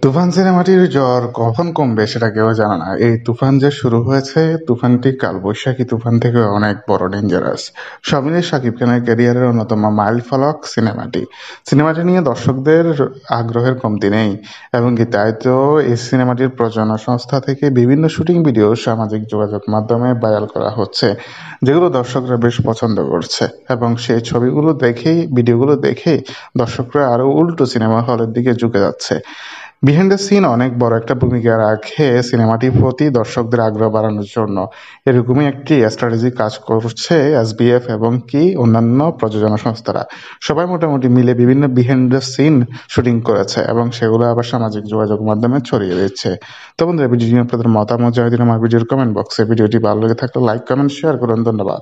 তুফান সিনেমাটির জ্বর কখন কমবে সেটা কেউ জানে না। এই তুফান যে শুরু হয়েছে, তুফানটি কালবৈশাখী তুফান থেকে অনেক বড় ডেঞ্জারাস। সব মিলিয়ে শাকিব খানের ক্যারিয়ারের অন্যতম মাইলফলক সিনেমাটি নিয়ে দর্শকদের আগ্রহের কমতি নেই। এবং কি তাই তো এই সিনেমাটির প্রযোজনা সংস্থা থেকে বিভিন্ন শুটিং ভিডিও সামাজিক যোগাযোগ মাধ্যমে ভাইরাল করা হচ্ছে, যেগুলো দর্শকরা বেশ পছন্দ করছে। এবং সেই ভিডিওগুলো দেখেই দর্শকরা আরো উল্টো সিনেমা হলের দিকে ঝুঁকে যাচ্ছে। বিহাইন্ড দ্য সিন অনেক বড় একটা ভূমিকা রাখে সিনেমাটির প্রতি দর্শকদের আগ্রহ বাড়ানোর জন্য। এরকমই একটি স্ট্র্যাটেজি কাজ করছে এসবিএফ এবং কি অন্যান্য প্রযোজনা সংস্থারা। সবাই মোটামুটি মিলে বিভিন্ন বিহাইন্ড দ্য সিন শুটিং করেছে এবং সেগুলো আবার সামাজিক যোগাযোগ মাধ্যমে ছড়িয়ে দিচ্ছে। তো বন্ধুরা, ভিডিও নিয়ে আপনাদের মতামত জানিয়ে দিন আমার ভিডিওর কমেন্ট বক্সে। ভিডিওটি ভালো লেগে থাকলে লাইক কমেন্ট শেয়ার করুন। ধন্যবাদ।